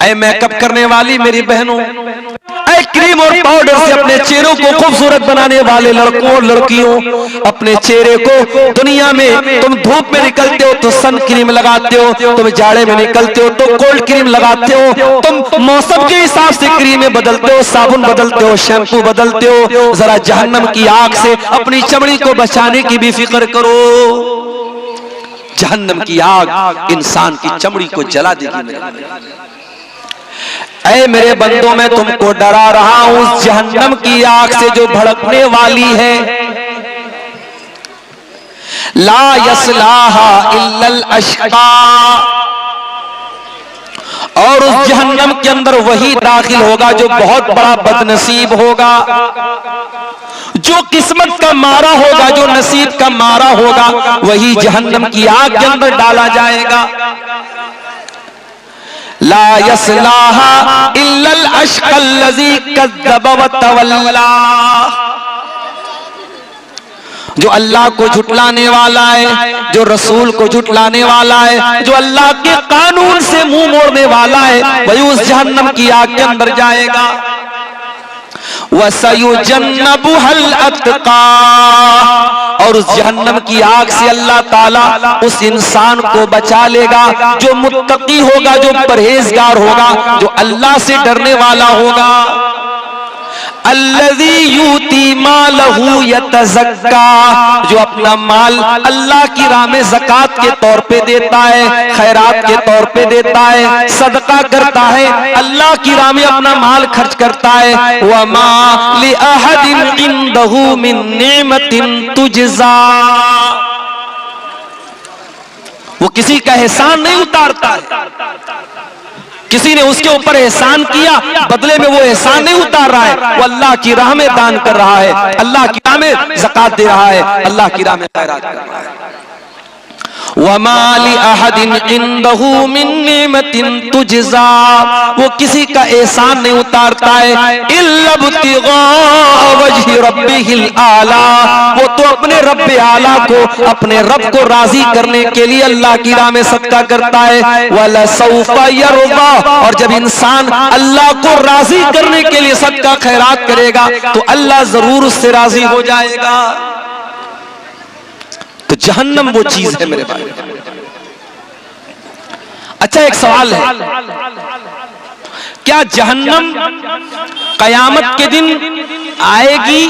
ऐ makeup करने वाली मेरी बहनों, ऐ क्रीम और पाउडर से अपने चेहरों को खूबसूरत बनाने वाले लड़कों और लड़कियों, अपने चेहरे को दुनिया में तुम धूप में निकलते हो तो सन क्रीम लगाते हो, तुम जाड़े में निकलते हो तो कोल्ड क्रीम लगाते हो, तुम मौसम के हिसाब से क्रीमें बदलते हो, साबुन बदलते हो, शैम्पू बदलते हो। जरा जहन्नम की आग से अपनी चमड़ी को बचाने की भी फिक्र करो। जहन्नम की आग इंसान की चमड़ी को जला देगी। ऐ मेरे बंदों, मैं तुमको डरा रहा हूं उस जहन्नम की आग से जो भड़कने वाली है। ला यस्लाहा इल्लल अश्का, और उस जहन्नम के अंदर वही दाखिल होगा जो बहुत बड़ा बदनसीब होगा, जो किस्मत का मारा होगा, जो नसीब का मारा होगा, वही जहन्नम की आग के अंदर डाला जाएगा। ला यस्लाहा इल्लल अश्क़ल्लज़ी कज़्ज़ब व तवल्ला, जो अल्लाह को झुटलाने वाला है, जो रसूल को झुटलाने वाला है, जो अल्लाह के कानून से मुंह मोड़ने वाला है, वही उस जहन्नम की आग के अंदर जाएगा। वसयुजन्नबुहल अत्क़ा, और उस जहन्नम की आग से अल्लाह ताला उस इंसान को बचा लेगा जो मुत्तकी होगा, जो परहेजगार होगा, जो अल्लाह से डरने वाला होगा। अल्लज़ी यूती मालहू यतज़क्का, जो अपना माल अल्लाह की राह में ज़कात के तौर पे देता है, खैरात के तौर पे देता है, सदका करता है, अल्लाह की राह में अपना माल खर्च करता है। वमा लिअहदिन इंदहू मिन निअमतिन तुजज़ा, वो किसी का एहसान नहीं उतारता है। किसी ने उसके ऊपर एहसान किया, बदले में वो एहसान नहीं उतार रहा है, वो अल्लाह की राह में दान कर रहा है, अल्लाह की राह में ज़कात दे रहा है, अल्लाह की राह में खैरात कर रहा है। वमा लिअहदिन इंदहू मिन निअमतिन तुजज़ा, वो किसी का एहसान नहीं उतारता है। इल्ला इब्तिगा वजहि रब्बिहिल आला, वो तो अपने रब्बे आला को, अपने रब को राजी करने के लिए अल्लाह की राह में सदका करता है। वला सौफा यरदा, और जब इंसान अल्लाह को राजी करने के लिए सदका खैरात करेगा तो अल्लाह जरूर उससे राजी हो जाएगा। तो जहन्नम वो चीज है मेरे भाई। अच्छा, एक सवाल है, क्या जहन्नम कयामत के दिन आएगी,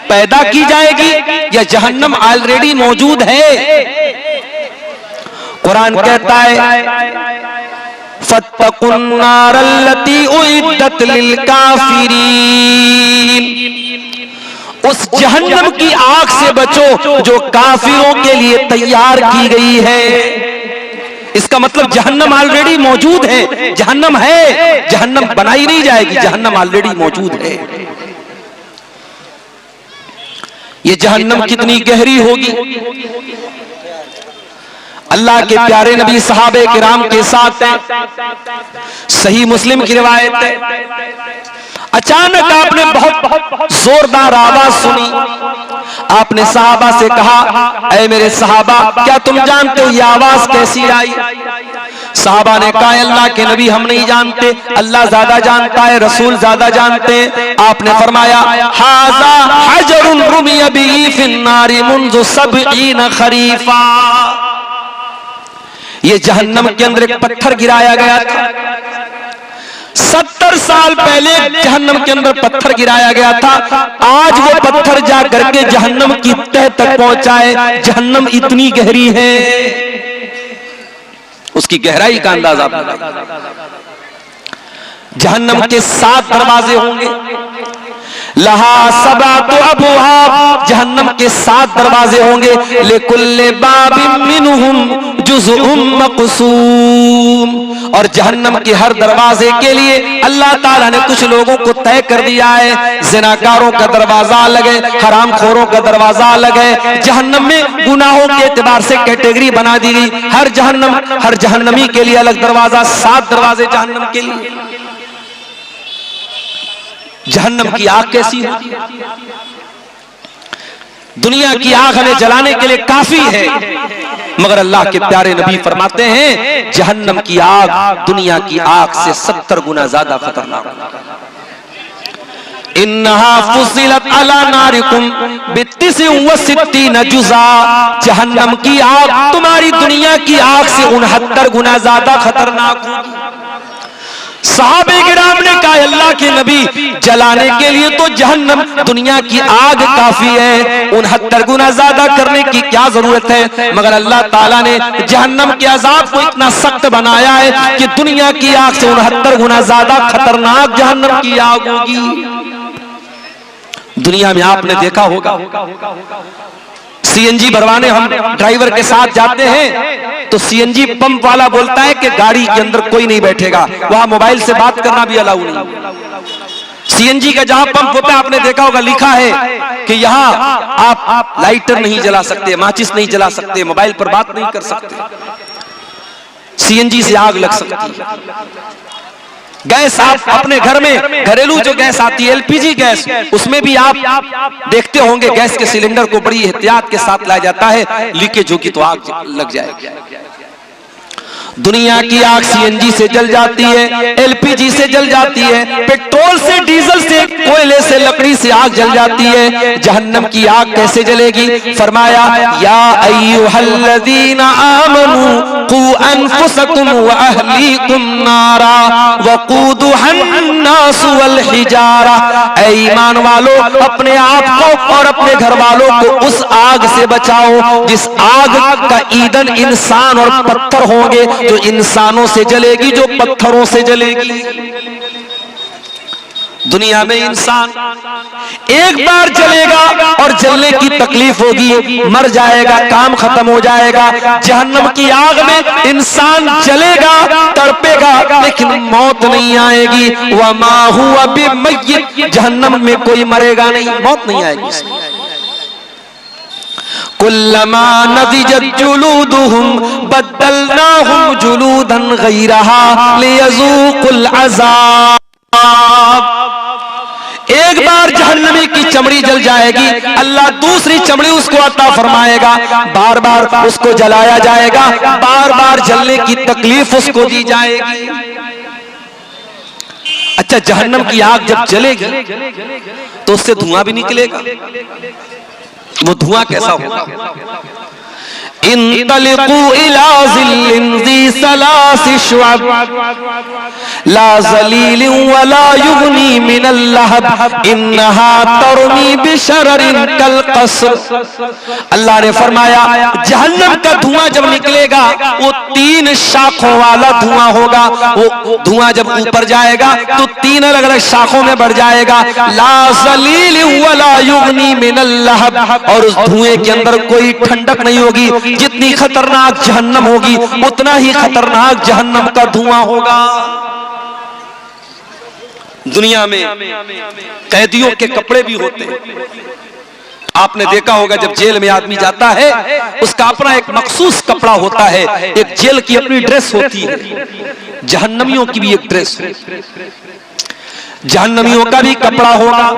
पैदा की जाएगी, या जहन्नम ऑलरेडी मौजूद है? कुरान कहता है फत्तकुन नारल्लती उइद्दत लिल काफिरीन, उस जहन्नम की आग से बचो जो काफिरों के लिए तैयार की गई है। इसका मतलब जहन्नम ऑलरेडी मौजूद है, जहन्नम है, जहन्नम बनाई नहीं जाएगी, जहन्नम ऑलरेडी मौजूद है। ये जहन्नम कितनी गहरी होगी? अल्लाह के प्यारे नबी सहाबे किराम के साथ सही मुस्लिम की रिवायत है, अचानक आपने बहुत जोरदार आवाज सुनी। आपने सहाबा से कहा, ऐ मेरे सहाबा, क्या तुम जानते हो ये आवाज कैसी आई? सहाबा ने कहा, अल्लाह के नबी हम नहीं जानते, अल्लाह ज्यादा जानता है, रसूल ज्यादा जानते हैं। आपने फरमाया, हाज़ा हजरुन रुमिया बिही फिन्नारी मुन्ज़ु सबईन खरीफा, ये जहन्नम के अंदर एक पत्थर गिराया गया था। 70 साल पहले जहन्नम के अंदर पत्थर गिराया गया था। आज वो पत्थर जा करके जहन्नम की तह तक पहुंचा है। जहन्नम इतनी गहरी है, उसकी गहराई का अंदाजा आप लगाइए। जहन्नम के 7 दरवाजे होंगे, लहा सबातु अबवाब, जहन्नम के 7 दरवाजे होंगे। लिकुल्लि बाबिन मिनहुम जुज़उम मक़सूम, और जहन्नम के हर दरवाजे के लिए अल्लाह ताला ने कुछ लोगों को तय कर दिया है। ज़िनाकारों का दरवाजा अलग है, हरामखोरों का दरवाजा अलग है। जहन्नम में गुनाहों के एतबार से कैटेगरी बना दी गई। हर जहन्नमी के लिए अलग दरवाजा, 7 दरवाजे जहन्नम के लिए। जहन्नम की आग कैसी होती है? दुनिया की आग हमें जलाने के लिए काफी है, मगर अल्लाह के प्यारे नबी फरमाते हैं जहन्नम की आग दुनिया की आग से 70 गुना ज्यादा खतरनाक। इन्नहा फुसिलत अला नारिकुम बित्तिसिन व सित्तीन जुज़ा, जहन्नम की आग तुम्हारी दुनिया की आग से 69 गुना ज्यादा खतरनाक होगी। सहाबे किराम ने कहा अल्लाह के नबी जलाने के लिए तो जहन्नम दुनिया की आग काफी है, 69 गुना ज्यादा करने की क्या जरूरत है। मगर अल्लाह ताला ने जहन्नम के अजाब को इतना सख्त बनाया है कि दुनिया की आग से 69 गुना ज्यादा खतरनाक जहन्नम की आग होगी। दुनिया में आपने देखा होगा सीएनजी भरवाने हम ड्राइवर के साथ जाते हैं तो सीएनजी पंप वाला बोलता है कि गाड़ी के अंदर कोई नहीं बैठेगा, वहां मोबाइल से बात करना भी अलाउ नहीं। सीएनजी का जहां पंप होता है आपने देखा होगा लिखा है कि यहां आप लाइटर नहीं जला सकते, माचिस नहीं जला सकते, मोबाइल पर बात नहीं कर सकते, सीएनजी से आग लग सकती है। गैस आप अपने घर में घरेलू जो गैस आती है एलपीजी गैस, उसमें भी आप देखते होंगे गैस के सिलेंडर को बड़ी एहतियात के साथ लाया जाता है, लीकेज होगी तो आग लग जाएगी। दुनिया की आग सीएनजी से जल जाती है, एलपीजी से जल जाती है, पेट्रोल से, डीजल से, कोयले से, लकड़ी से आग जल जाती है। जहन्नम की आग कैसे जलेगी? फरमाया या अय्युहल्लज़ीना आमनू कू अनफुसकुम व अहलीकुम नारा वक़ूदुहन्नास वल हिजारा, ऐ ईमान वालों अपने आप को और अपने घर वालों को उस आग से बचाओ जिस आग का ईंधन इंसान और पत्थर होंगे, जो इंसानों से जलेगी, जो पत्थरों से जलेगी। दुनिया में इंसान एक बार जलेगा और जलने की तकलीफ होगी, मर जाएगा, काम खत्म हो जाएगा। जहन्नम की आग में इंसान जलेगा, तड़पेगा, लेकिन मौत नहीं आएगी। वमा हुवा बिमय्यित, जहन्नम में कोई मरेगा नहीं, मौत नहीं आएगी। कुल्लमा नदिजत जुलूदुहुम बद्दलनाहुम जुलूदन गैरहा लियज़ूकुल अज़ाब। एक बार जहन्नमी की चमड़ी जल जाएगी, अल्लाह दूसरी चमड़ी उसको अता फरमाएगा, बार बार उसको जलाया जाएगा, बार बार जलने की तकलीफ उसको दी जाएगी। अच्छा, जहन्नम की आग जब जलेगी तो उससे धुआं भी निकलेगा। वो धुआं कैसा होगा? इंतलिकू इला ज़िल्लिन ज़ी सलासि शुअब ला ज़लीलिन वला युग़नी मिनल लहब इन्नहा तरमी बिशररिन कल क़स्र। अल्लाह ने फरमाया जहन्नम का धुआं जब निकलेगा वो 3 शाखों वाला धुआं होगा। वो धुआं जब ऊपर जाएगा तो 3 अलग अलग शाखों में बढ़ जाएगा। ला ज़लीलिन वला युग़नी मिनल लहब, और उस धुएं के अंदर कोई ठंडक नहीं होगी। जितनी खतरनाक जहन्नम होगी उतना ही खतरनाक जहन्नम का धुआं होगा। दुनिया में कैदियों के कपड़े भी होते हैं। आपने देखा होगा जब जेल में आदमी जाता है उसका अपना एक मखसूस कपड़ा होता है, एक जेल की अपनी ड्रेस होती है। जहन्नमियों की भी एक ड्रेस है, जहन्नमियों का भी कपड़ा होगा।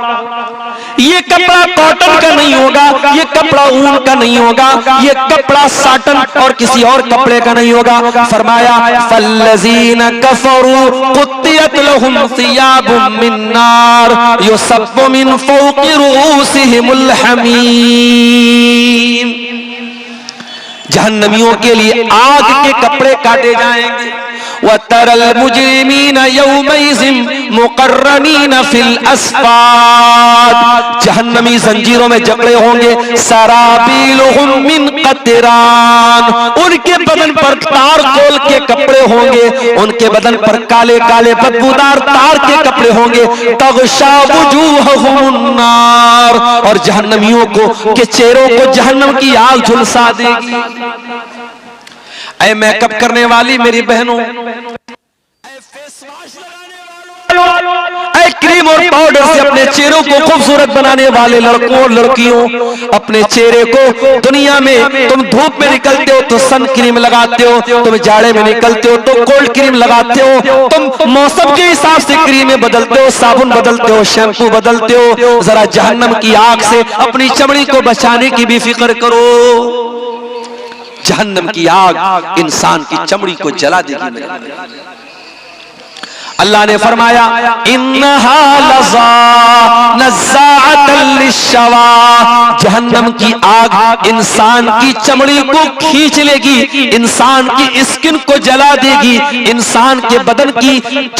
ये कपड़ा कॉटन का नहीं होगा, ये कपड़ा ऊन का नहीं होगा, ये कपड़ा साटन और किसी और कपड़े का नहीं होगा। फरमाया फल्लज़ीना कफरू कुत्तियत लहुम सियाबुम मिन नार युसब्बु मिन फौक़ि रुऊसिहिमुल हमीम। जहन्नमियों के लिए आग के कपड़े काटे जाएंगे। वतरल मुजरिमीना यौमइज़िन मुक़र्रनीना फिल अस्फ़ाद, जहन्नमी जंजीरों में जकड़े होंगे। सराबीलुहुम मिन क़तरान, उनके बदन पर तार खोल के कपड़े होंगे, उनके बदन पर काले काले बदबूदार तार के कपड़े होंगे। तग़शा वुजूहहुमुन नार, और जहन्नमियों को के चेहरों को जहन्नम की आग झुलसा देगी। ऐ मेकअप करने वाली मेरी बहनों, क्रीम और पाउडर से अपने चेहरों को खूबसूरत बनाने वाले लड़कों और लड़कियों, अपने चेहरे को दुनिया में तुम धूप में निकलते हो तो सन क्रीम लगाते हो, तुम जाड़े में निकलते हो तो कोल्ड क्रीम लगाते हो, तुम मौसम के हिसाब से क्रीमें बदलते हो, साबुन बदलते हो, शैम्पू बदलते हो। जरा जहन्नम की आग से अपनी चमड़ी को बचाने की भी फिक्र करो। जहन्नम की आग इंसान की चमड़ी को जला देगी। अल्लाह ने फरमाया इन्नहा लज़ा नज़्ज़ाअतन लिश्शवा, जहन्नम की आग इंसान की चमड़ी को खींच लेगी, इंसान की स्किन को जला देगी, इंसान के बदन की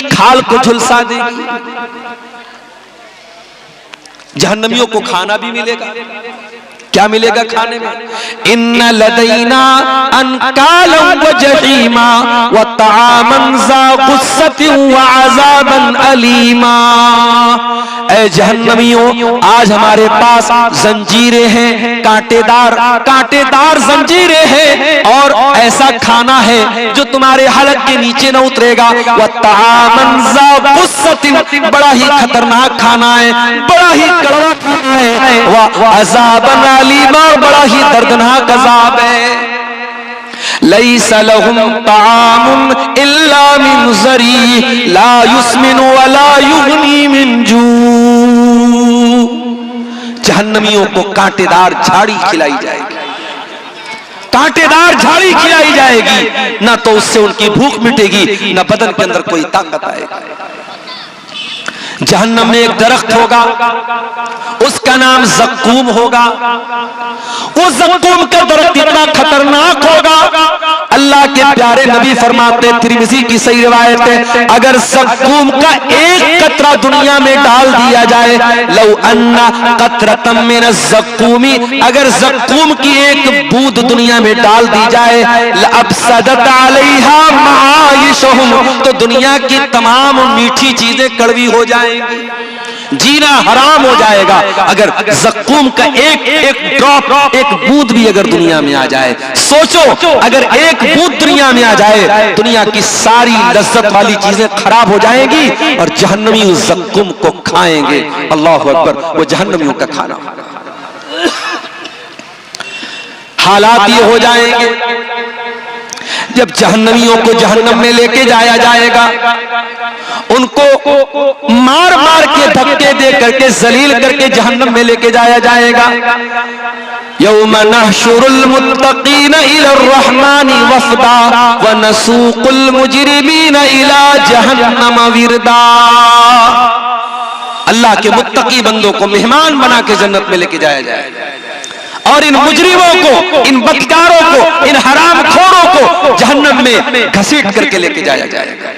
खाल को झुलसा देगी। जहन्नमियों को खाना भी मिलेगा। क्या मिलेगा खाने में? इन्ना लदैना अनकालन व जहीमा व तामन ज़ा गुस्सतिन व अज़ाबन अलीमा। ऐ जहन्नमियों, आज हमारे पास जंजीरें हैं, कांटेदार जंजीरें हैं, और ऐसा खाना है जो तुम्हारे हलक के नीचे न उतरेगा। व तामन ज़ा गुस्सतिन, बड़ा ही खतरनाक खाना है, बड़ा ही कड़वा खाना है। व अज़ाबन अलीमा, बड़ा ही दर्दनाक अज़ाब है। लैसा लहुम तामुन इल्ला मिन ज़री ला युस्मिनु व ला युगनी मिन जू। जहन्नमियों को कांटेदार झाड़ी खिलाई जाएगी, कांटेदार झाड़ी खिलाई जाएगी, ना तो उससे उनकी भूख मिटेगी, ना बदन के अंदर कोई ताकत आएगी। जहन्नम में एक दरख्त होगा, उसका नाम ज़क्कूम होगा। वो ज़क्कूम का दरख्त इतना खतरनाक होगा, अल्लाह के प्यारे नबी फरमाते, तिरमिज़ी की सही रिवायत है, अगर ज़क्कूम का एक कतरा दुनिया में डाल दिया जाए, लौ अन्ना कतरतम मिन ज़क्कूमी, अगर ज़क्कूम की एक बूंद दुनिया में डाल दी जाए, लअफ़सदत अलैहा मआइशहुम, तो दुनिया की तमाम मीठी चीजें कड़वी हो जाएंगी, जीना हराम हो जाएगा। अगर ज़क्कूम का एक ड्रॉप, एक बूंद भी अगर दुनिया में आ जाए, सोचो अगर एक बूंद दुनिया में आ जाए, दुनिया की सारी लज्जत वाली चीजें खराब हो जाएंगी और जहन्नमी उस ज़क्कूम को खाएंगे। अल्लाहु अकबर, वो जहन्नमियों का खाना। हालात ये हो जाएंगे जब जहन्नमियों को जहन्नम में लेके जाया जाएगा, उनको मार मार के धक्के दे करके जलील करके जहन्नम में लेके जाया जाएगा। यौम नहशुरुल मुत्तकीन इला रहमानी वफ़दा व नसूकुल मुजरिमीन इला जहन्नम विरदा। अल्लाह के मुत्तकी बंदों को मेहमान बना के जन्नत में लेके जाया जाएगा और इन मुजरिमों को, इन बदकारों को, इन हरामखोरों को जहन्नम में घसीट करके लेके जाया जाएगा।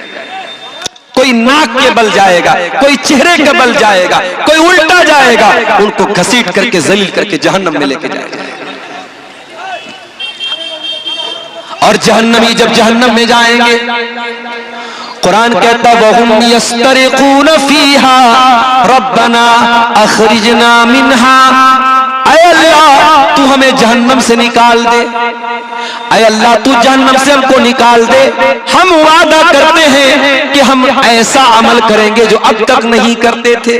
कोई नाक के बल जाएगा, कोई चेहरे के बल जाएगा, कोई उल्टा जाएगा, उनको घसीट करके जलील करके जहन्नम में लेके जाएगा। और जहन्नमी जब जहन्नम में जाएंगे, कुरान कहता वहुम यस्तरिकून फीहा रब्बना अखरिजना मिन्हा, ऐ अल्लाह तू हमें जहन्नम से निकाल दे, ऐ अल्लाह तू जहन्नम से हमको निकाल दे। हम वादा करते हैं कि हम ऐसा अमल करेंगे जो अब तक नहीं करते थे।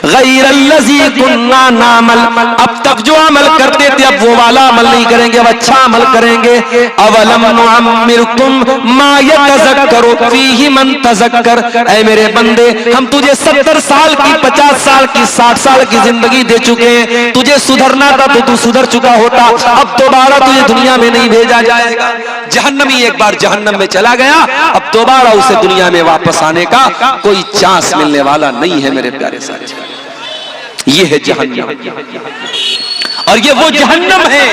गैरल्लज़ी कुन्ना नामल, अब तक जो अमल करते थे अब वो वाला अमल नहीं करेंगे, अब अच्छा अमल करेंगे। अवलम नुअम्मिरकुम मा यतज़क्करु फीहि मन तज़क्कर, ऐ मेरे बंदे हम तुझे 70 साल की, 50 साल की, 60 साल की जिंदगी दे चुके हैं। तुझे सुधरना था तो तू सुधर चुका होता, अब दोबारा तुझे दुनिया में नहीं भेजा जाएगा। जहन्नमी एक बार जहन्नम में चला गया, अब दोबारा उसे दुनिया में वापस आने का कोई चांस मिलने वाला नहीं है मेरे प्यारे साथी। ये है जहन्नम, और ये वो जहन्नम है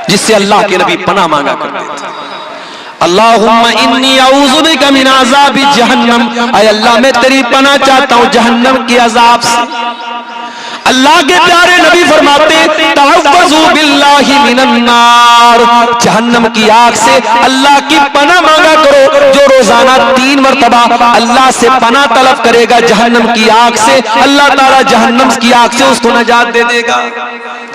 जिससे अल्लाह के नबी पनाह मांगा करते थे। अल्लाहुम्मा इन्नी अऊज़ु बिका मिन अज़ाबि जहन्नम, ऐ अल्लाह मैं तेरी पनाह चाहता हूं जहन्नम के अजाब से। अल्लाह के प्यारे नबी फरमाते तअव्वज़ू बिल्लाहि मिनन नार, जहन्नम की आग से अल्लाह की पनाह मांगा करो। जो रोजाना 3 मरतबा अल्लाह से पनाह तलब करेगा जहन्नम की आग से, अल्लाह ताला जहन्नम की आग से उसको नजात दे देगा।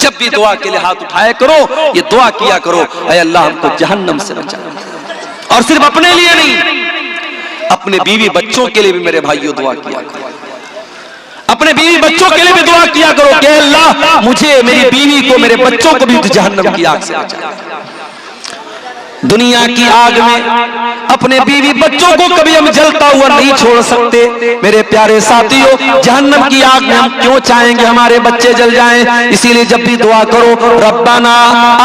जब भी दुआ के लिए हाथ उठाया करो, ये दुआ किया करो, ऐ अल्लाह हमको जहन्नम से बचा। और सिर्फ अपने लिए नहीं, अपने बीवी बच्चों के लिए भी मेरे भाइयों दुआ किया करो। अपने बीवी बच्चों के लिए भी दुआ किया करो कि अल्लाह मुझे, मेरी बीवी को, मेरे बच्चों को भी जहन्नम की आग से बचा। दुनिया की आग में अपने बीवी बच्चों को कभी हम जलता हुआ नहीं छोड़ सकते। मेरे प्यारे साथियों, जहन्नम की आग में हम क्यों चाहेंगे हमारे बच्चे जल जाएं? इसीलिए जब भी दुआ करो, रब्बना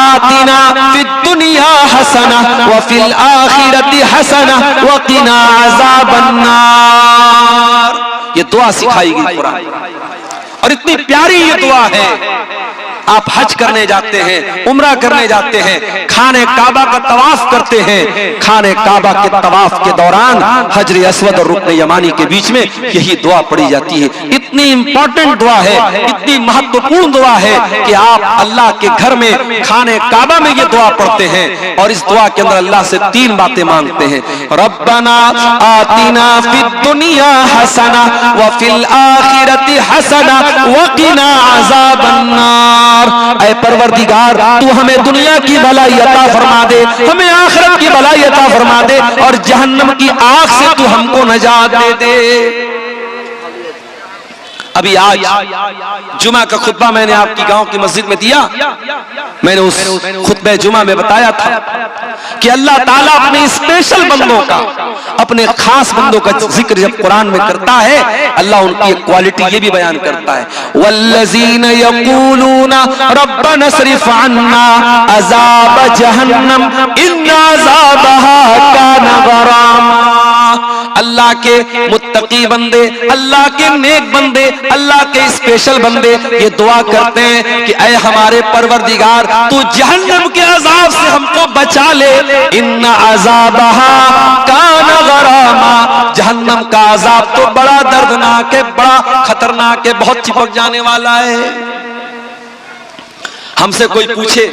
आतिना फिद दुनिया हसना व फिल आखिरति हसना व क़िना अज़ाबन नार। ये दुआ सिखाई गई कुरान, और इतनी प्यारी ये दुआ है। आप हज करने जाते हैं, उम्रा करने जाते हैं, खाने काबा का तवाफ करते हैं। खाने काबा के तवाफ के दौरान हजर अस्वद और रुकन यमानी के बीच में यही दुआ पढ़ी जाती है। इतनी इंपॉर्टेंट दुआ है, इतनी महत्वपूर्ण दुआ है कि आप अल्लाह के घर में खाने काबा में ये दुआ पढ़ते हैं, और इस दुआ के अंदर अल्लाह से 3 बातें मांगते हैं। रब्बना आतिना फिद दुनिया हसना व फिल आखिरति हसना व क़िना अज़ाबन नार। ऐ परवरदिगार, तू हमें दुनिया की भलाई अता फरमा दे, हमें आखिरत की भलाई अता फरमा दे, और जहन्नम की आग से तू हमको नजात दे दे। अभी आज जुमा का खुतबा मैंने आपकी गांव की मस्जिद में दिया। मैंने उस खुतबे जुमा में बताया था कि अल्लाह ताला अपने स्पेशल बंदों का, अपने खास बंदों का जिक्र जब कुरान में करता है, अल्लाह उनकी एक क्वालिटी ये भी बयान करता है, वल्लज़ीन यक़ूलूना रब्बना सरिफ़ अन्ना अज़ाब जहन्नम इन्ना अज़ाबहा काना गरामा। अल्लाह के मुत्तकी बंदे, अल्लाह के नेक बंदे, अल्लाह के स्पेशल बंदे ये दुआ करते हैं कि ऐ हमारे परवरदिगार, तू जहन्नम के अजाब से हमको बचा ले। इन्ना अज़ाबहा काना गरामा। जहन्नम का अजाब तो बड़ा दर्दनाक है, बड़ा खतरनाक है, बहुत चिपक जाने वाला है। हमसे कोई पूछे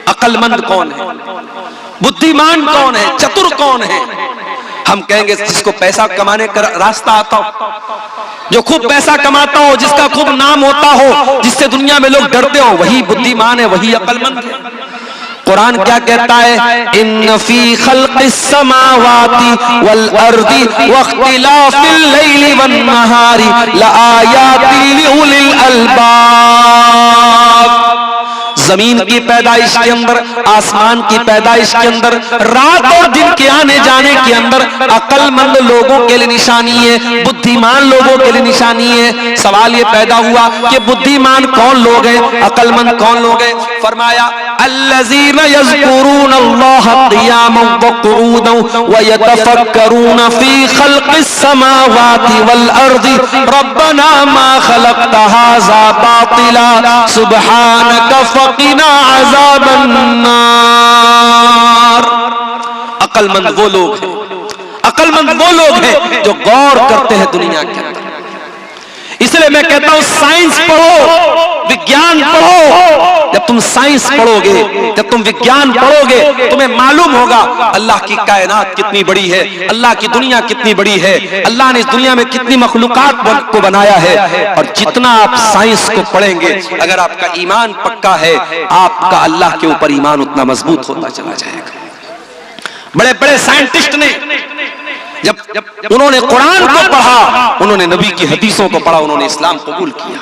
अक्लमंद कौन है, बुद्धिमान कौन है, चतुर कौन है, हम कहेंगे जिसको पैसा कमाने का रास्ता आता हो, जो खूब पैसा कमाता हो, जिसका खूब नाम होता हो, जिससे दुनिया में लोग डरते हो, वही बुद्धिमान है, वही अक्लमंद है। कुरान क्या कहता है? इन्न फी खल्क़िस समावाति वल अर्दी वख्तिलाफिल लैली वन नहारी लआयातिन लिउलिल अलबाब। जमीन की पैदाइश के अंदर, आसमान की पैदाइश के अंदर, रात और दिन के आने जाने के अंदर अक्लमंद लोगों के लिए निशानी है, बुद्धिमान लोगों के लिए निशानी है। सवाल ये पैदा हुआ कि बुद्धिमान कौन लोग हैं, अक्लमंद कौन लोग हैं? फरमाया अल्लज़ीना यज़कुरून अल्लाह क़ियामन व क़ुऊदन व यतफ़क्करून फ़ी ख़ल्क़िस समावाति वल अर्ज़ि रब्बना मा ख़लक़्त हाज़ा बातिला सुब्हानका फ़क़िना अज़ाबन नार। अक्लमंद वो लोग हैं, अक्लमंद वो लोग हैं जो गौर करते हैं दुनिया के अंदर। इसलिए मैं कहता हूं साइंस पढ़ो, विज्ञान पढ़ो। जब तुम साइंस पढ़ोगे, जब तुम विज्ञान पढ़ोगे, तुम्हें मालूम होगा अल्लाह की कायनात कितनी बड़ी है, अल्लाह की दुनिया कितनी बड़ी है, अल्लाह ने इस दुनिया में कितनी मखलूकात को बनाया है। और जितना आप साइंस को पढ़ेंगे, अगर आपका ईमान पक्का है, आपका अल्लाह के ऊपर ईमान उतना मजबूत होता चला जाएगा। बड़े बड़े साइंटिस्ट ने जब उन्होंने कुरान को पढ़ा, उन्होंने नबी की हदीसों को पढ़ा, उन्होंने इस्लाम कबूल किया।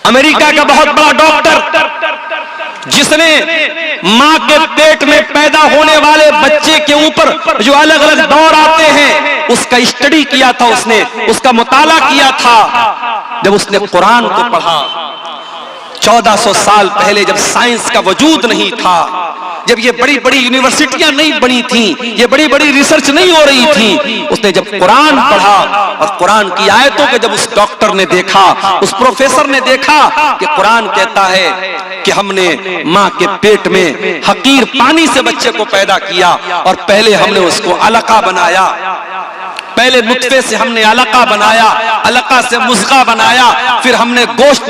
अमेरिका का बहुत बड़ा डॉक्टर जिसने मां के पेट में पैदा होने वाले बच्चे के ऊपर जो अलग अलग दौर आते हैं, उसका स्टडी किया था, उसने उसका मुताला किया था। जब उसने कुरान को पढ़ा, 1400 साल पहले जब साइंस का वजूद नहीं था, जब ये बड़ी बड़ी यूनिवर्सिटियां नहीं बनी थी, ये बड़ी बड़ी रिसर्च नहीं हो रही थी, उसने जब कुरान पढ़ा और कुरान की आयतों को जब उस डॉक्टर ने देखा, उस प्रोफेसर ने देखा कि कुरान कहता है कि हमने मां के पेट में हकीर पानी से बच्चे को पैदा किया और पहले हमने उसको अलका बनाया, पहले नुत्फे से हमने अलका बनाया, अलका से मुज़गा बनाया, फिर हमने गोश्त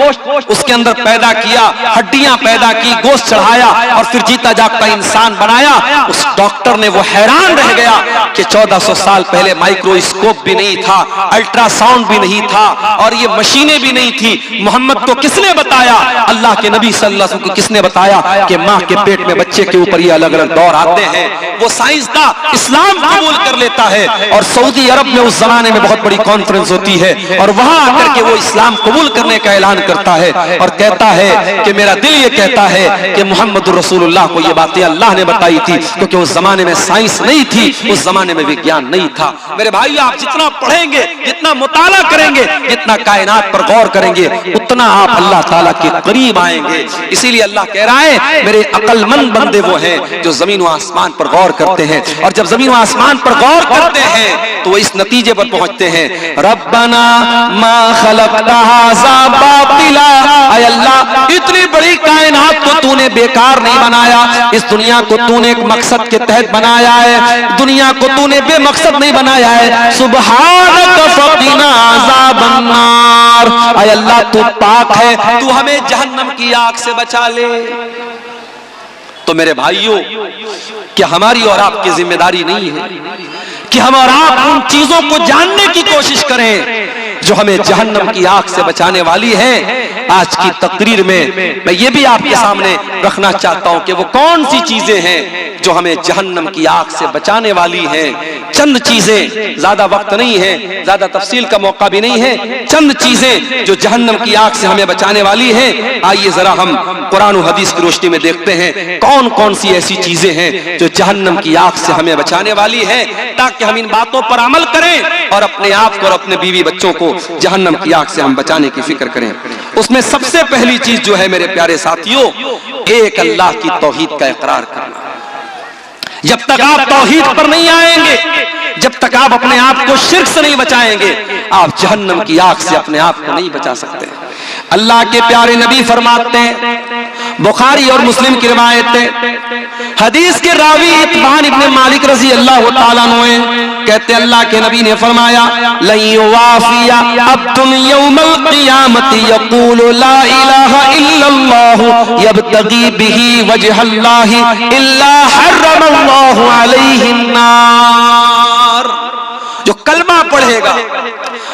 उसके अंदर पैदा किया, हड्डियां पैदा की, गोश्त चढ़ाया और फिर जीता जागता इंसान बनाया। उस डॉक्टर ने वो हैरान रह गया कि 1400 साल पहले माइक्रोस्कोप भी नहीं था, अल्ट्रासाउंड भी नहीं था और ये मशीनें भी नहीं थी। मोहम्मद को किसने बताया? अल्लाह के नबी सल्लल्लाहु अलैहि वसल्लम को किसने बताया कि माँ के पेट में बच्चे के ऊपर ये अलग अलग दौर आते हैं। वो साइंसदान इस्लाम कबूल कर लेता है और सऊदी अरब में उस जमाने में बहुत बड़ी कॉन्फ्रेंस होती है और वहां आकर के वो इस्लाम कबूल करने का ऐलान करता है और कहता है कि मेरा दिल ये कहता है कि मोहम्मद रसूलुल्लाह को ये बातें अल्लाह ने बताई थी, क्योंकि उस जमाने में साइंस नहीं थी, उस जमाने में विज्ञान नहीं था। मेरे भाइयों, आप जितना पढ़ेंगे, जितना मुताला करेंगे, जितना कायनात पर गौर करेंगे, उतना आप अल्लाह ताला के करीब आएंगे। इसीलिए अल्लाह कह रहा है मेरे अक्लमंद बंदे वो हैं जो जमीन व आसमान पर गौर करते हैं, और जब जमीन व आसमान पर गौर करते हैं तो वो इस नतीजे पर पहुंचते हैं, रब्बना मा खलक़ता हाज़ा बातिला, ऐ अल्लाह इतनी बड़ी कायनात को तूने बेकार नहीं बनाया, इस दुनिया को तूने एक मकसद के तहत बनाया है, दुनिया को तूने बेमकसद नहीं बनाया है। सुब्हानक फ़क़िना अज़ाबन नार, ऐ अल्लाह तू पाक है, तू हमें जहन्नम की आग से बचा ले। तो मेरे भाइयों, क्या हमारी और आपकी जिम्मेदारी नहीं है कि हम और आप उन चीजों को जानने की कोशिश करें जो हमें जहन्नम की आग से बचाने वाली है? आज की तकरीर में मैं ये भी आपके सामने रखना चाहता हूं कि वो कौन सी चीजें हैं जो हमें जहन्नम की आग से बचाने वाली हैं। चंद चीजें, ज्यादा वक्त नहीं है, ज्यादा तफसील का मौका भी नहीं है, चंद चीजें जो जहन्नम की आग से हमें बचाने वाली हैं। आइए जरा हम कुरान और हदीस की रोशनी में देखते हैं कौन कौन सी ऐसी चीजें हैं जो जहन्नम की आग से हमें बचाने वाली है, ताकि हम इन बातों पर अमल करें और अपने आप को और अपने बीवी बच्चों को जहन्नम की आग से हम बचाने की फिक्र करें। उसमें सबसे पहली चीज जो है मेरे प्यारे साथियों, एक अल्लाह की तौहीद का इकरार करना। जब तक आप तौहीद पर नहीं आएंगे, जब तक आप अपने आप को शिर्क से नहीं बचाएंगे, आप जहन्नम की आग से अपने आप को नहीं बचा सकते। अल्लाह के प्यारे नबी फरमाते हैं, बुखारी और मुस्लिम की रिवायत है, हदीस के रावी इत्बान इब्न मालिक रजी अल्लाह तआला अन्हु कहते अल्लाह के नबी ने फरमाया, लन युवाफिया अब्दुन यौमल क़ियामति यक़ूलु ला इलाहा इल्लल्लाह यब्तगी बिही वजहल्लाहि इल्ला हर्रमल्लाहु अलैहि अन्नार। जो कलमा पढ़ेगा,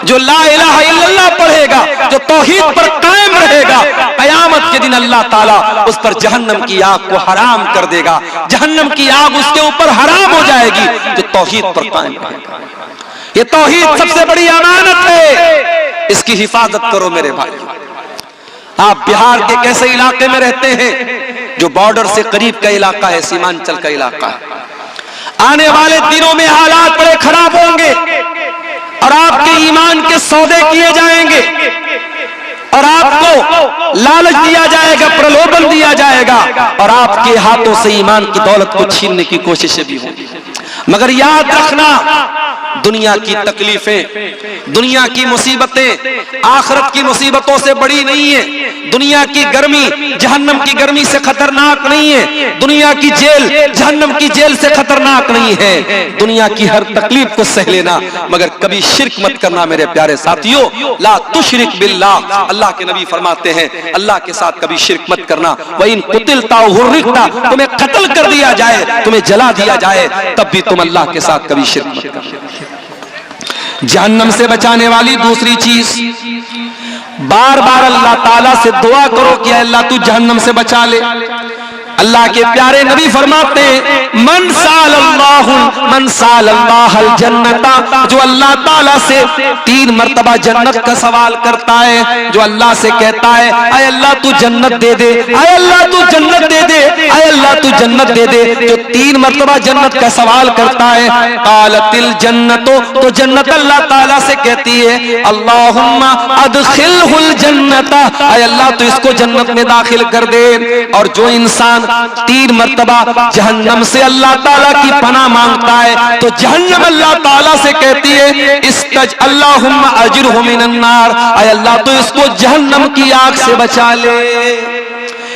जो ला इलाहा इल्लल्लाह पढ़ेगा, जो तौहीद पर कायम रहेगा, कयामत के दिन अल्लाह ताला उस पर जहन्नम की आग को हराम कर देगा, जहन्नम की आग उसके ऊपर हराम हो जाएगी जो तौहीद पर कायम रहेगा। ये तौहीद सबसे बड़ी अमानत है, इसकी हिफाजत करो मेरे भाई। आप बिहार के कैसे इलाके में रहते हैं जो बॉर्डर से करीब का इलाका है, सीमांचल का इलाका है। आने वाले दिनों में हालात बड़े खराब होंगे और आपके ईमान के सौदे किए जाएंगे और आपको लालच दिया जाएगा, प्रलोभन दिया जाएगा और आपके हाथों से ईमान की दौलत को छीनने की कोशिशें भी होंगी। मगर याद रखना, दुनिया की तकलीफें, दुनिया की मुसीबतें आखिरत की मुसीबतों से बड़ी नहीं है। दुनिया की गर्मी जहन्नम की गर्मी से खतरनाक नहीं है। दुनिया की जेल जहन्नम की जेल से खतरनाक नहीं है। दुनिया की हर तकलीफ को सह लेना, मगर कभी शिरक मत करना मेरे प्यारे साथियों। ला तुशरिक बिल्लाह, अल्लाह के नबी फरमाते हैं अल्लाह के साथ कभी शिरक मत करना। वइन कुतिलता हुर्रिकता, तुम्हें कत्ल कर दिया जाए, तुम्हें जला दिया जाए, तब भी तुम अल्लाह के साथ कभी शिरक मत करना। जहन्नम से बचाने वाली दूसरी चीज, बार बार अल्लाह ताला से दुआ करो कि अल्लाह तू जहन्नम से बचा ले। अल्लाह के प्यारे नबी फरमाते हैं मन सालल्लाहुल जन्नता, जो अल्लाह ताला से 3 मरतबा जन्नत का सवाल करता है, जो अल्लाह से कहता है अय अल्लाह तू जन्नत दे दे, अय अल्लाह तू जन्नत दे दे, अय अल्लाह तू जन्नत दे दे, जो 3 मरतबा जन्नत का सवाल करता है, कालतिल जन्नतो, तो जन्नत अल्लाह ताला से कहती है अल्लाहुम्मा अदखिलहुल जन्नता, अय अल्लाह तू इसको जन्नत में दाखिल कर दे। और जो इंसान 3 मरतबा जहन्नम से अल्लाह ताला की पनाह मांगता है, तो जहन्नम अल्लाह ताला से कहती है इस्तज अल्लाहुम्मा अजिरहु मिनन नार, ऐ अल्लाह तो इसको जहन्नम की आग से बचा ले।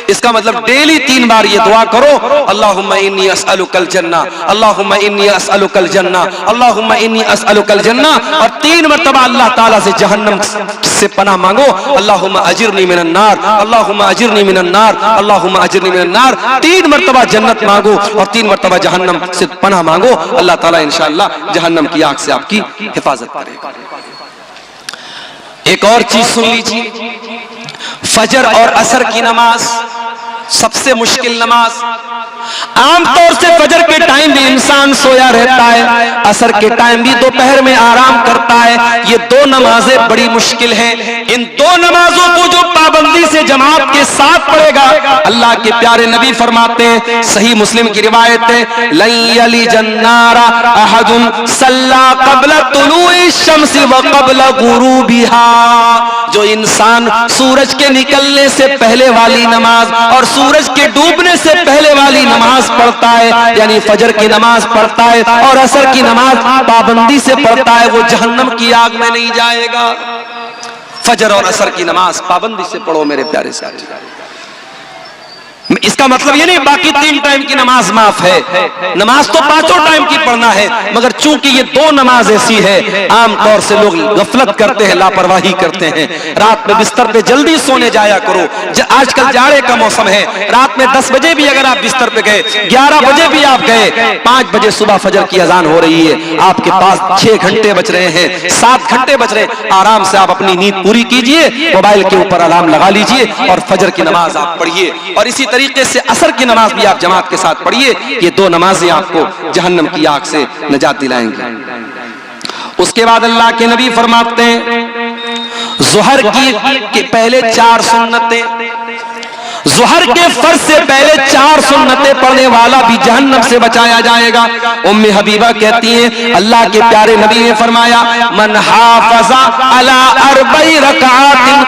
इसका मतलब डेली 3 बार ये दुआ करो, अल्लाहुम्मा इन्नी अस्अलुकल जन्ना, अल्लाहुम्मा इन्नी अस्अलुकल जन्ना, अल्लाहुम्मा इन्नी अस्अलुकल जन्ना, और 3 मरतबा अल्लाह ताला से जहन्नम से पनाह मांगो, अल्लाहुम्मा अजिरनी मिनन नार, अल्लाहुम्मा अजिरनी मिनन नार, अल्लाहुम्मा अजिरनी मिनन नार। 3 मरतबा जन्नत मांगो और 3 मरतबा जहन्नम से पनाह मांगो, अल्लाह ताला इंशाअल्लाह जहन्नम की आग से आपकी हिफाजत करेगा। एक और चीज सुन लीजिए, फजर और असर की नमाज सबसे मुश्किल नमाज। आमतौर से फजर के टाइम भी इंसान सोया रहता है, असर के टाइम भी दोपहर में आराम करता है। ये 2 नमाजें बड़ी मुश्किल हैं। इन 2 नमाजों को जो पाबंदी से जमात के साथ पढ़ेगा, अल्लाह के प्यारे नबी फरमाते हैं, सही मुस्लिम की रिवायत है, लन यलिजन नारा अहदुन सल्ला क़ब्ल तुलूइ शम्सी व क़ब्ल गुरूबिहा। जो इंसान सूरज के निकलने से पहले वाली नमाज और सूरज के डूबने से पहले वाली नमाज पढ़ता है, यानी फजर की नमाज पढ़ता है और असर की नमाज पाबंदी से पढ़ता है, वो जहन्नम की आग में नहीं जाएगा। फजर और असर की नमाज पाबंदी से पढ़ो मेरे प्यारे साथी। इसका मतलब ये नहीं बाकी 3 टाइम की नमाज माफ है, नमाज तो 5 टाइम की पढ़ना है, मगर चूंकि ये 2 नमाज ऐसी है, आमतौर से लोग गफलत करते हैं, लापरवाही करते हैं। रात में बिस्तर पे जल्दी सोने जाया करो। आजकल जाड़े का मौसम है, रात में 10 बजे भी अगर आप बिस्तर पे गए, 11 बजे भी आप गए, 5 बजे सुबह फजर की अजान हो रही है, आपके पास 6 घंटे बच रहे हैं, 7 घंटे बच रहे, आराम से आप अपनी नींद पूरी कीजिए, मोबाइल के ऊपर अलार्म लगा लीजिए और फजर की नमाज आप पढ़िए। और इसी तरीके से असर की नमाज भी आप जमात के साथ पढ़िए। ये 2 नमाजें आपको जहन्नम की आग से निजात दिलाएंगे। उसके बाद अल्लाह के नबी फरमाते हैं, ज़ुहर की पहले 4 सुन्नतें, ज़ुहर के फर्ज से पहले 4 सुन्नतें पढ़ने वाला भी जहन्नम से बचाया जाएगा। उम्मे हबीबा कहती हैं, अल्लाह के प्यारे नबी ने फरमाया, मन हाफ़ज़ा अला अर्बई रकातिन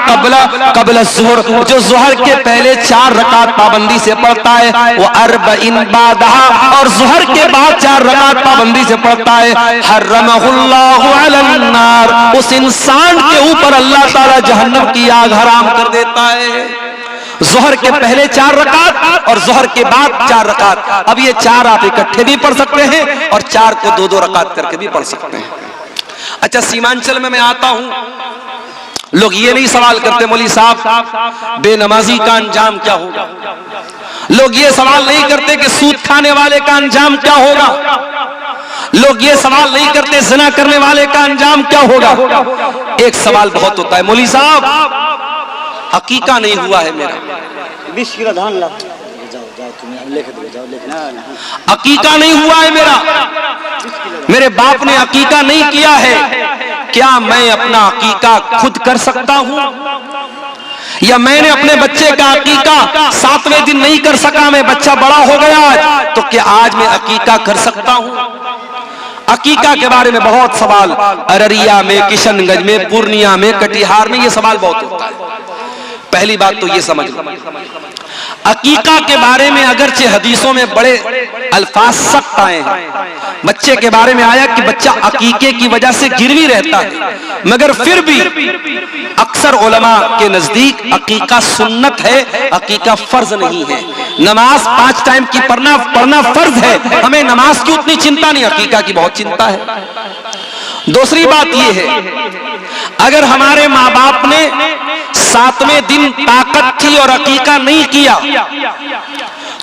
क़ब्ल ज़ुहर, जो ज़ुहर के पहले 4 रकात पाबंदी से पढ़ता है, वो अर्बईन बादहा, और ज़ुहर के बाद 4 रकात पाबंदी से पढ़ता है, हर्रमहुल्लाहु अलन नार, उस इंसान के ऊपर अल्लाह ताला जहन्नम की आग हराम कर देता है। ज़ुहर के पहले 4 रकात और ज़ुहर के बाद 4 रकात। अब ये 4 आप इकट्ठे भी पढ़ सकते हैं और 4 को 2-2 रकात करके भी पढ़ सकते हैं। अच्छा, सीमांचल में मैं आता हूं, लोग ये नहीं सवाल करते मौलवी साहब बेनमाजी का अंजाम क्या होगा। लोग ये सवाल नहीं करते कि सूद खाने वाले का अंजाम क्या होगा। लोग ये सवाल नहीं करते ज़िना करने वाले का अंजाम क्या होगा। एक सवाल बहुत होता है, मौलवी साहब अकीका नहीं हुआ है मेरा, 20 किलो धान ला अकीका नहीं हुआ है मेरा, मेरे बाप ने अकीका नहीं किया है, क्या मैं अपना अकीका खुद कर सकता हूं? या मैंने अपने बच्चे का अकीका 7वें दिन नहीं कर सका, मैं बच्चा बड़ा हो गया आज, तो क्या आज मैं अकीका कर सकता हूं? अकीका के बारे में बहुत सवाल अररिया में, किशनगंज में, पूर्णिया में, कटिहार में ये सवाल बहुत होता है। पहली बात तो ये समझ लो, अकीका के बारे में अगरचे हदीसों में बड़े अल्फाज सख्त आए हैं। बच्चे के बारे में आया कि बच्चा अकीके की वजह से गिरवी रहता है, मगर फिर भी अक्सर उलमा के नजदीक अकीका सुन्नत है, अकीका फर्ज नहीं है। नमाज 5 टाइम की पढ़ना फर्ज है, हमें नमाज की उतनी चिंता नहीं, अकीका की बहुत चिंता है। दूसरी बात यह है, अगर हमारे माँ बाप ने 7वें दिन ताकत थी और अकीका नहीं किया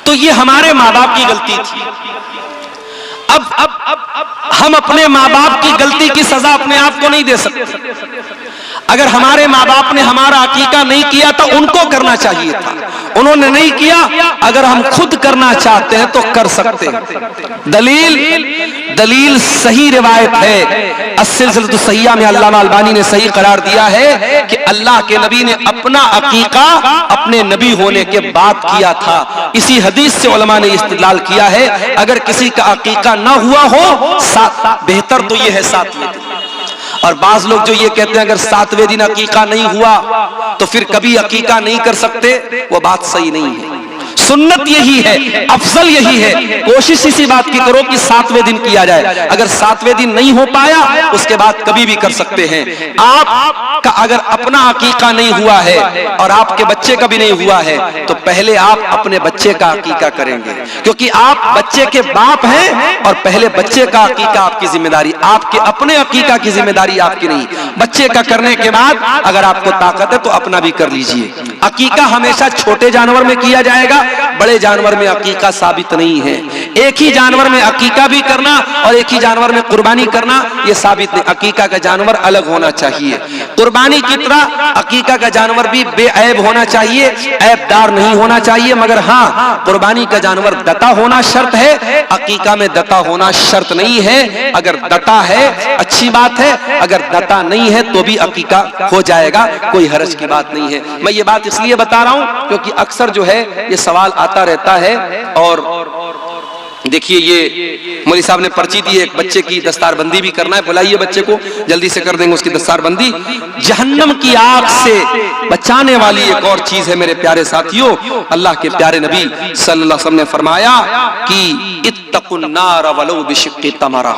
तो ये हमारे माँ बाप की गलती थी। अब हम अपने माँ बाप की गलती की सजा अपने आप को नहीं दे सकते। अगर हमारे माँ बाप ने हमारा अकीका नहीं किया तो उनको करना चाहिए था, उन्होंने नहीं किया। अगर हम खुद करना चाहते हैं तो कर सकते हैं। दलील सही रिवायत है, अस्सिलसिलतु सहीहा में अल्लामा अलबानी ने सही करार दिया है कि अल्लाह के नबी ने अपना अकीका अपने नबी होने के बाद किया था। इसी हदीस से उलमा ने इस्तिदलाल किया है, अगर किसी का अकीका ना हुआ हो, बेहतर तो यह है 7वें दिन। और बाज लोग जो ये कहते हैं अगर 7वें दिन अकीका नहीं हुआ तो फिर कभी अकीका नहीं कर सकते, वो बात सही नहीं है। सुन्नत यही है, अफजल यही है। कोशिश इसी बात की करो कि 7वें दिन किया जाए। अगर 7वें दिन नहीं हो पाया उसके बाद कभी भी कर सकते हैं। आपका अगर अपना अकीका नहीं हुआ है और आपके बच्चे का भी नहीं हुआ है तो पहले आप अपने बच्चे का अकीका करेंगे, क्योंकि आप बच्चे के बाप हैं और पहले बच्चे का अकीका आपकी जिम्मेदारी, आपके अपने अकीका की जिम्मेदारी आपकी नहीं। बच्चे का करने के बाद अगर आपको ताकत है तो अपना भी कर लीजिए। अकीका हमेशा छोटे जानवर में किया जाएगा, बड़े जानवर में अकीका साबित नहीं है। एक ही जानवर में अकीका भी करना और एक ही जानवर में कुर्बानी करना यह साबित नहीं। अकीका का जानवर अलग होना चाहिए। कुर्बानी की तरह अकीका का जानवर भी बेऐब होना चाहिए, ऐबदार नहीं होना चाहिए। मगर हाँ, कुर्बानी का जानवर दता होना शर्त है, अकीका में दता होना शर्त नहीं है। अगर दता है अच्छी बात है, अगर दता नहीं है तो भी अकीका हो जाएगा, कोई हर्ज की बात नहीं है। मैं ये बात इसलिए बता रहा हूं क्योंकि अक्सर जो है ये सवाल आता रहता है। और देखिए, ये मौलवी साहब ने पर्ची दी है, एक बच्चे की दस्तारबंदी भी करना है। बुलाइए बच्चे को, जल्दी से कर देंगे उसकी दस्तारबंदी। जहन्नम की आग से बचाने वाली एक और चीज है मेरे प्यारे साथियों। अल्लाह के प्यारे नबी सल्लल्लाहु अलैहि वसल्लम ने फरमाया कि इत्तकुन नार वलो बिशिक्कि तमरा,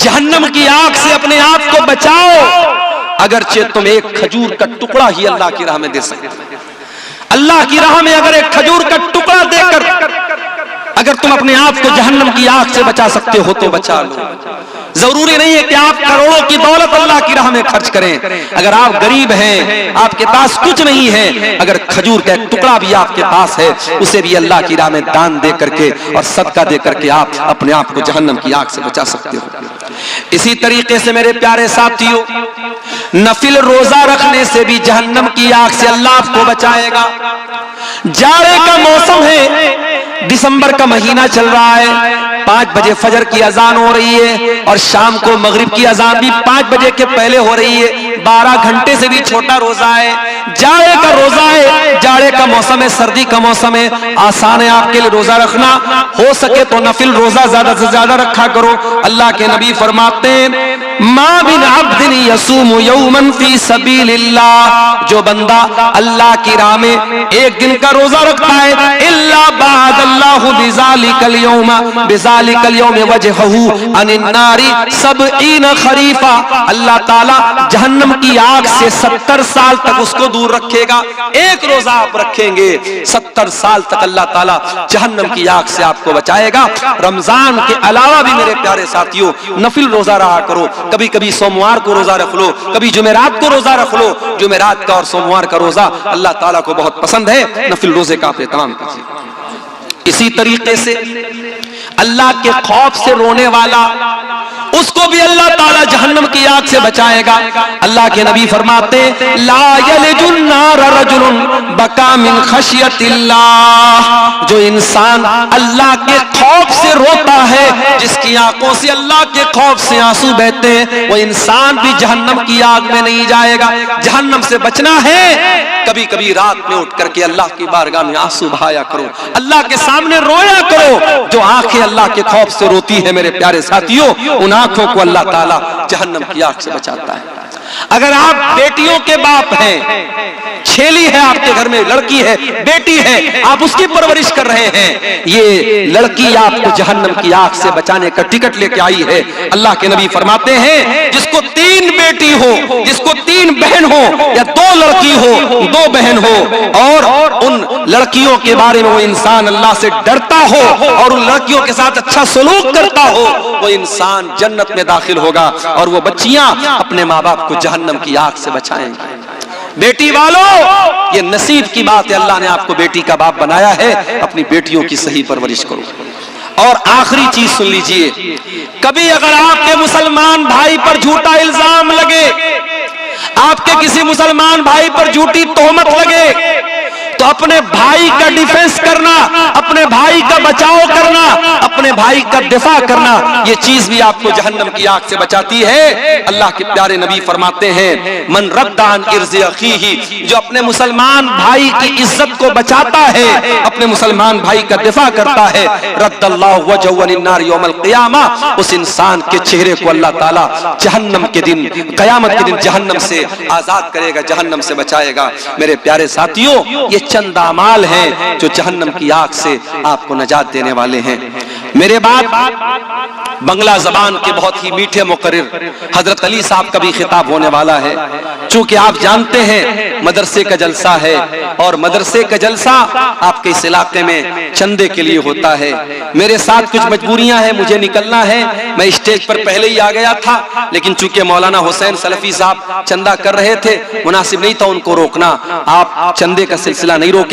जहन्नम की आग से अपने आप को बचाओ अगरचे तुम एक खजूर का टुकड़ा ही अल्लाह की राह में दे सकते। अल्लाह की राह में अगर एक खजूर का टुकड़ा देकर अगर तुम अपने आप को जहन्नम की आग से बचा सकते हो तो बचा लो। जरूरी नहीं है कि आप करोड़ों की दौलत अल्लाह की राह में खर्च करें। अगर आप गरीब हैं, आपके पास कुछ नहीं है, अगर खजूर का एक टुकड़ा भी आपके पास है उसे भी अल्लाह की राह में दान दे करके और सदका दे करके आप अपने आप को जहन्नम की आग से बचा सकते हो। इसी तरीके से मेरे प्यारे साथियों, नफिल रोजा रखने से भी जहन्नम की आग से अल्लाह आपको बचाएगा। जाड़े का मौसम है, दिसंबर का महीना चल रहा है, 5 बजे फजर की अजान हो रही है और शाम को मगरिब की अजान भी 5 बजे के पहले हो रही है। 12 घंटे से भी छोटा रोजा है, जाड़े का रोजा है, जाड़े का मौसम है, सर्दी का मौसम है। आसान है आपके लिए रोजा रखना, हो सके तो नफिल रोजा ज्यादा से ज्यादा रखा करो। अल्लाह के नबी फरमाते हैं, मा बिन अब्दिन यसूमु यौमन फी सबीलिल्लाह, जो बंदा अल्लाह की राह में एक दिन का रोजा रखता है, इल्ला बादल्लाहु बिजालिकल यौम वजहहु अनिन नारी 70 खरीफा, अल्लाह ताला जहन्नम की आग से 70 साल तक उसको दूर रखेगा। एक रोजा आप रखेंगे 70 साल तक अल्लाह ताला जहन्नम की आग से आपको बचाएगा। रमजान के अलावा भी मेरे प्यारे साथियों नफिल रोजा रहा करो। कभी कभी सोमवार को रोजा रख लो, कभी जुमेरात को रोजा रख लो। जुमेरात का और सोमवार का रोजा अल्लाह ताला को बहुत पसंद है। नफिल रोजे का आप एहतमाम कीजिए। इसी तरीके से अल्लाह के खौफ से रोने वाला, उसको भी अल्लाह ताला जहन्नम की आग से बचाएगा। अल्लाह के नबी फरमाते, ला यलिजुन नार रजुलुन बका मिन खशियतिल्लाह, जो इंसान अल्लाह के खौफ से रोता है, जिसकी आंखों से अल्लाह के खौफ से आंसू बहते हैं, वो इंसान भी जहन्नम की आग में नहीं जाएगा। जहन्नम से बचना है, कभी कभी रात में उठ करके अल्लाह की बारगाह में आंसू बहाया करो, अल्लाह के सामने रोया करो। जो आंखें अल्लाह के खौफ से रोती है मेरे प्यारे साथियों, उन आंखों को अल्लाह ताला जहन्नम की आग से बचाता है। अगर आप बेटियों के बाप हैं, छेली है आपके घर में, लड़की है, बेटी है, आप उसकी परवरिश कर रहे हैं, ये लड़की आपको जहन्नम की आग से बचाने का टिकट लेके आई है। अल्लाह के नबी फरमाते हैं, जिसको 3 बेटी हो, जिसको 3 बहन हो या 2 लड़की हो, 2 बहन हो, और उन लड़कियों के बारे में वो इंसान अल्लाह से डरता हो और उन लड़कियों के साथ अच्छा सलूक करता हो, वो इंसान जन्नत में दाखिल होगा और वो बच्चियां अपने माँ बाप को जहन्नम की आग से बचाएंगे। बेटी वालों, ये नसीब की बात है, अल्लाह ने आपको बेटी का बाप बनाया है, अपनी बेटियों की सही परवरिश करो। और आखिरी चीज सुन लीजिए, कभी अगर आपके मुसलमान भाई पर झूठा इल्जाम लगे, आपके किसी मुसलमान भाई पर झूठी तोहमत लगे, तो अपने भाई का डिफेंस करना, अपने भाई का बचाव करना, अपने भाई का दिफा करना, ये चीज भी आपको जहन्नम की आग से बचाती है। अल्लाह के प्यारे नबी फरमाते हैं, मन रद्दान इर्ज़ अखीही, जो अपने मुसलमान भाई की इज्जत को बचाता है, अपने मुसलमान भाई का दिफा करता है, रद्दल्लाहु वजहहु अनिन नार यौमल क़ियामा, उस इंसान के चेहरे को अल्लाह ताला जहन्नम के दिन, क़यामत के दिन जहन्नम से आजाद करेगा, जहन्नम से बचाएगा। मेरे प्यारे साथियों, ये चंद अमाल हैं जो जहन्नम की आग से आपको नजात देने वाले हैं। मेरे बाद बंगला जबान के बहुत ही मीठे मुकर्रिर हजरत अली साहब का भी खिताब होने वाला है। चूंकि आप जानते हैं मदरसे का जलसा है और मदरसे का जलसा आपके इस इलाके में चंदे के लिए होता है। मेरे साथ कुछ मजबूरियां हैं, मुझे निकलना है। मैं स्टेज पर पहले ही आ गया था, लेकिन चूंकि मौलाना हुसैन सलफी साहब चंदा कर रहे थे, मुनासिब नहीं था उनको रोकना। आप चंदे का सिलसिला नहीं रोके।